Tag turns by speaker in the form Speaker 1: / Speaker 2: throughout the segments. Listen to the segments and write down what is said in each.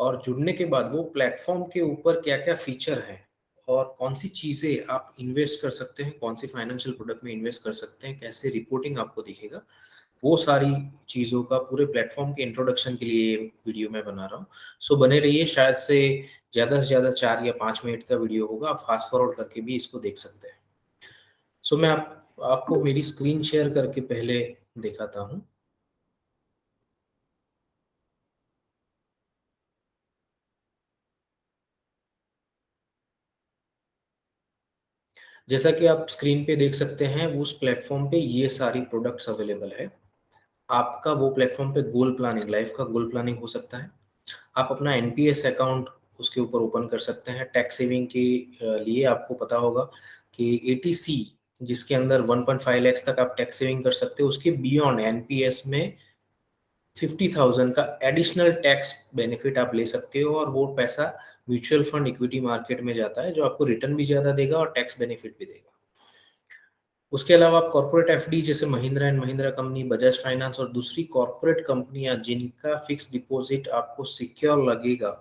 Speaker 1: और जुड़ने के बाद वो प्लेटफॉर्म के ऊपर क्या-क्या फीचर हैं और कौन-सी चीज़ें आप इन्वेस्ट कर सकते हैं, कौन-सी फाइनेंशियल प्रोडक्ट में इन्वेस्ट कर सकते हैं, कैसे रिपोर्टिंग आपको दिखेगा, वो सारी चीज़ों का पूरे प्लेटफॉर्म के इंट्रोडक्शन के लिए ये वीडियो मैं बना रहा हूँ। सो बने रहिए, शायद से ज़्यादा 4 या 5 मिनट का वीडियो होगा, आप फास्ट फॉरवर्ड करके भी इसको देख सकते हैं। सो मैं आपको मेरी स्क्रीन शेयर करके पहले दिखाता हूँ। जैसा कि आप स्क्रीन पे देख सकते हैं, उस प्लेटफॉर्म पे ये सारी प्रोडक्ट्स अवेलेबल है। आपका वो प्लेटफॉर्म पे गोल प्लानिंग, लाइफ का गोल प्लानिंग हो सकता है। आप अपना एनपीएस अकाउंट उसके ऊपर ओपन कर सकते हैं। टैक्स सेविंग के लिए आपको पता होगा कि एटीसी जिसके अंदर 1.5 लाख तक आप टैक्स सेविंग कर सकते हो, उसके बियॉन्ड एनपीएस में 50,000 का एडिशनल टैक्स बेनिफिट आप ले सकते हो और वो पैसा म्यूचुअल फंड इक्विटी मार्केट में जाता है, जो आपको रिटर्न भी ज़्यादा देगा और टैक्स बेनिफिट भी देगा। उसके अलावा आप कॉर्पोरेट एफडी जैसे Mahindra and Mahindra company, Bajaj finance और दूसरी कॉर्पोरेट कंपनियां जिनका फिक्स डिपॉजिट आपको सिक्योर लगेगा,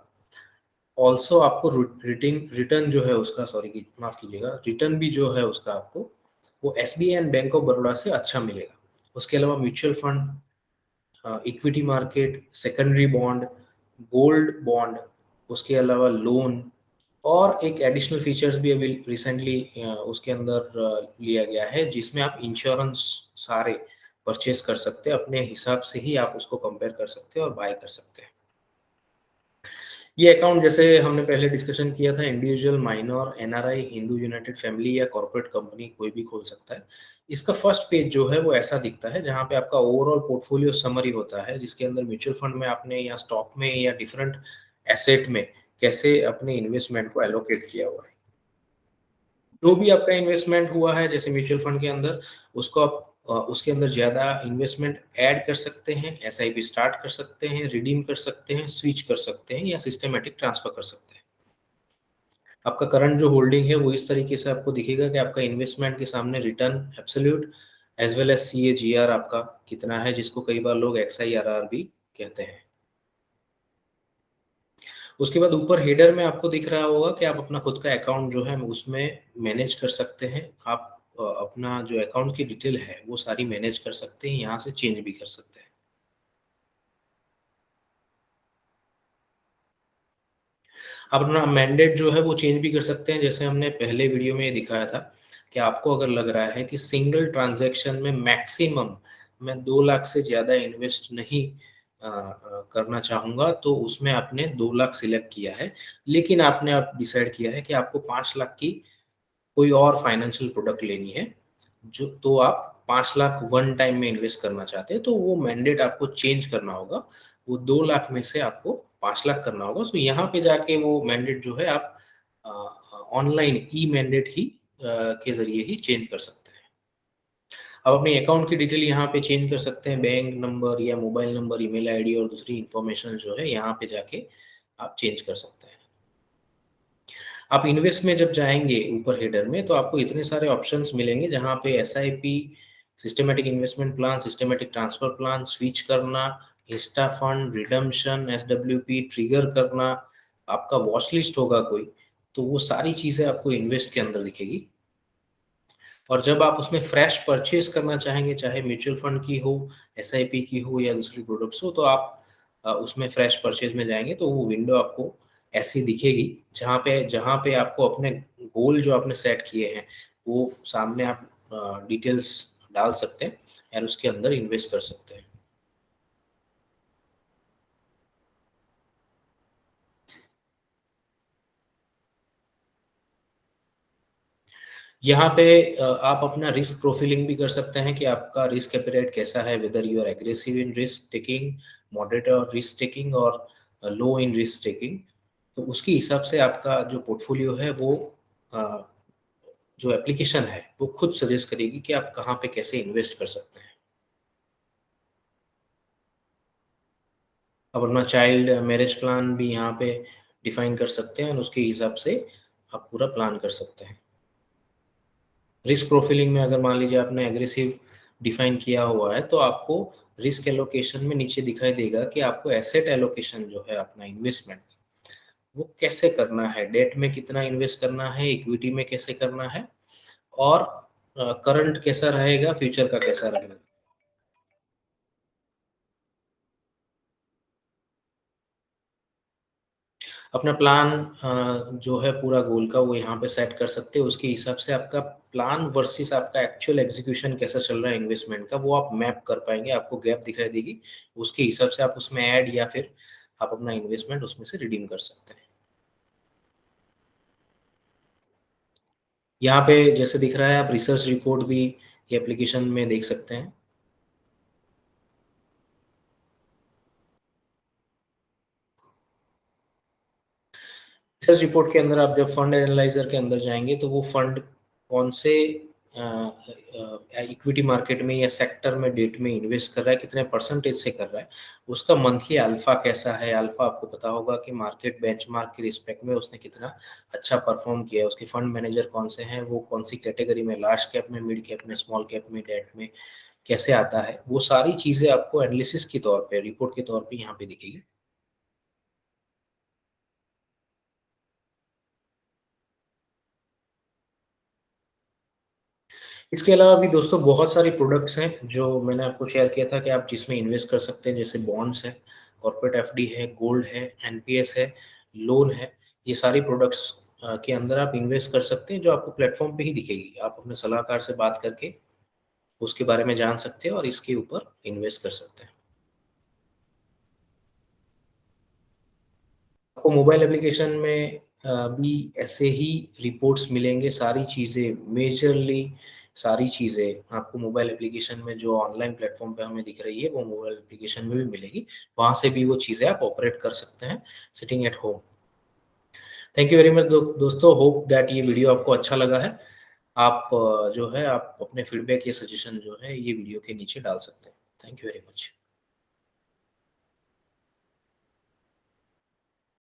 Speaker 1: ऑल्सो आपको रिटर्न रिटर्न जो है उसका, सॉरी माफ कीजिएगा, रिटर्न भी जो है उसका आपको वो SBI and bank of Baroda से अच्छा मिलेगा। उसके अलावा mutual fund, equity market, secondary bond, gold bond, उसके अलावा लोन और एक एडिशनल फीचर्स भी अभी रिसेंटली उसके अंदर लिया गया है, जिसमें आप इंश्योरेंस सारे परचेज कर सकते हैं। अपने हिसाब से ही आप उसको कंपेयर कर सकते हैं और बाय कर सकते हैं। ये अकाउंट जैसे हमने पहले डिस्कशन किया था, individual, minor, NRI, Hindu United family या कॉर्पोरेट कंपनी कोई भी खोल सकता है। इसका फर्स्ट पेज जो है वो ऐसा दिखता है, जहाँ पे आपका ओवरऑल पोर्टफोलियो समरी होता है, जिसके अंदर म्यूचुअल फंड में आपने या स्टॉक में या डिफरेंट एसेट में कैसे अपने इन्वेस्टमेंट को एलोकेट किया हुआ है। जो भी आपका इन्वेस्टमेंट हुआ है जैसे म्यूचुअल फंड के अंदर, उसको आप उसके अंदर ज़्यादा इन्वेस्टमेंट ऐड कर सकते हैं, एसआईपी स्टार्ट कर सकते हैं, रिडीम कर सकते हैं, स्विच कर सकते हैं या सिस्टमैटिक ट्रांसफर कर सकते हैं। आपका करंट जो होल्डिंग है वो इस तरीके से आपको दिखेगा कि आपका इन्वेस्टमेंट के सामने return absolute as well as CAGR आपका कितना है, जिसको कई बार लोग एक्सआईआरआर भी कहते हैं। उसके बाद ऊपर हेडर में आपको दिख रहा होगा कि आप अपना खुद का अकाउंट जो है उसमें मैनेज कर सकते हैं। आप अपना जो अकाउंट की डिटेल है वो सारी मैनेज कर सकते हैं, यहाँ से चेंज भी कर सकते हैं। आप अपना मैंडेट जो है वो चेंज भी कर सकते हैं, जैसे हमने पहले वीडियो में दिखाया था कि आपको अगर लग रहा है कि सिंगल ट्रांजैक्शन में मैक्सिमम मैं 2 लाख से ज़्यादा इन्वेस्ट नहीं करना चाहूँगा, तो उसमें आपने 2 लाख सिलेक्ट किया है। लेकिन आपने अब डिसाइड किया है कि आपको 5 लाख की कोई और फाइनेंशियल प्रोडक्ट लेनी है, जो तो आप 5 लाख वन टाइम में इन्वेस्ट करना चाहते हैं, तो वो मैंडेट आपको चेंज करना होगा। वो 2 लाख में से आपको 5 लाख करना होगा। सो यहाँ पे जाके वो मैंडेट जो है आप ऑनलाइन ई मैंडेट ही के ज़रिए ही चेंज कर सकते हैं। आप अपने अकाउंट की डिटेल यहाँ पे चेंज कर सकते हैं, बैंक नंबर या मोबाइल नंबर, ईमेल आईडी और दूसरी इन्फॉर्मेशन जो है यहाँ पे जाके आप चेंज कर सकते हैं। आप इन्वेस्ट में जब जाएँगे ऊपर हेडर में, तो आपको इतने सारे ऑप्शंस मिलेंगे, जहाँ पे SIP, systematic investment plan, systematic transfer plan, switch करना, insta fund, redemption, SWP, trigger करना, आपका वॉच लिस्ट होगा कोई, तो वो सारी चीज़ें आपको इन्वेस्ट के अंदर दिखेगी। और जब आप उसमें फ्रेश परचेज़ करना चाहेंगे, चाहे म्यूचुअल फंड की हो, एसआईपी की हो या दूसरी प्रोडक्ट्स हो, तो आप उसमें फ्रेश परचेज़ में जाएँगे, तो वो विंडो आपको ऐसी दिखेगी, जहाँ पे आपको अपने गोल जो आपने सेट किए हैं, वो सामने आप डिटेल्स डाल सकते हैं और उसके अंदर इन्वेस्ट कर सकते हैं। यहाँ पे आप अपना रिस्क प्रोफाइलिंग भी कर सकते हैं कि आपका रिस्क एपेटाइट कैसा है, whether you are aggressive in risk taking, moderate और रिस्क टेकिंग और लो इन रिस्क टेकिंग। तो उसके हिसाब से आपका जो पोर्टफोलियो है वो अ, जो एप्लीकेशन है वो खुद सजेस्ट करेगी कि आप कहाँ पे कैसे इन्वेस्ट कर सकते हैं। आप अपना चाइल्ड मैरिज प्लान भी यहाँ पे डिफाइन कर सकते हैं और उसके हिसाब से आप पूरा प्लान कर सकते हैं। रिस्क प्रोफाइलिंग में अगर मान लीजिए आपने एग्रेसिव डिफाइन किया हुआ है, तो आपको रिस्क एलोकेशन में नीचे दिखाई देगा कि आपको एसेट एलोकेशन जो है अपना इन्वेस्टमेंट, वो कैसे करना है, डेट में कितना इन्वेस्ट करना है, इक्विटी में कैसे करना है, और करंट कैसा रहेगा, फ्यूचर का कैसा रहेगा। अपना प्लान जो है पूरा गोल का वो यहाँ पे सेट कर सकते हो, उसके हिसाब से आपका प्लान वर्सेस आपका एक्चुअल एग्जीक्यूशन कैसा चल रहा है इन्वेस्टमेंट का, वो आप मैप कर पाएंगे, आपको गैप दिखाई देगी, उसके हिसाब से आप उसमें ऐड या फिर आप अपना इन्वेस्टमेंट उसमें से रिडीम कर सकते हैं। यहाँ पे जैसे दिख रहा है, आप रिसर्च रिपोर्ट भी ये एप्लीकेशन में देख सकते हैं। रिसर्च रिपोर्ट के अंदर आप जब फंड एनालाइजर के अंदर जाएंगे तो वो फंड कौन से इक्विटी मार्केट में या सेक्टर में डेट में इन्वेस्ट कर रहा है, कितने परसेंटेज से कर रहा है, उसका मंथली अल्फा कैसा है। अल्फा आपको पता होगा कि मार्केट बेंचमार्क के रिस्पेक्ट में उसने कितना अच्छा परफॉर्म किया है, उसके फंड मैनेजर कौन से हैं, वो कौन सी कैटेगरी में, लार्ज कैप में, मिड कैप में, स्मॉल कैप में, डेट में कैसे आता है, वो सारी चीजें आपको एनालिसिस के तौर पे, रिपोर्ट के तौर पे यहाँ पे दिखेगी। इसके अलावा भी दोस्तों बहुत सारी प्रोडक्ट्स हैं जो मैंने आपको शेयर किया था कि आप जिसमें इन्वेस्ट कर सकते हैं, जैसे बॉन्ड्स है, कॉर्पोरेट एफडी है, गोल्ड है, एनपीएस है, लोन है। ये सारी प्रोडक्ट्स के अंदर आप इन्वेस्ट कर सकते हैं, जो आपको प्लेटफॉर्म पे ही दिखेगी। आप अपने सलाहकार से बात करके उसके बारे में जान सकते हैं और इसके ऊपर इन्वेस्ट कर सकते हैं। आपको मोबाइल एप्लीकेशन में भी ऐसे ही रिपोर्ट्स मिलेंगे, सारी चीज़ें मेजरली, सारी चीज़ें आपको मोबाइल एप्लीकेशन में जो ऑनलाइन प्लेटफॉर्म पे हमें दिख रही है वो मोबाइल एप्लीकेशन में भी मिलेगी। वहाँ से भी वो चीज़ें आप ऑपरेट कर सकते हैं sitting at home. Thank you very much दोस्तों, होप दैट ये वीडियो आपको अच्छा लगा है। आप जो है आप अपने फीडबैक या सजेशन जो है ये वीडियो के नीचे डाल सकते हैं। Thank you very much.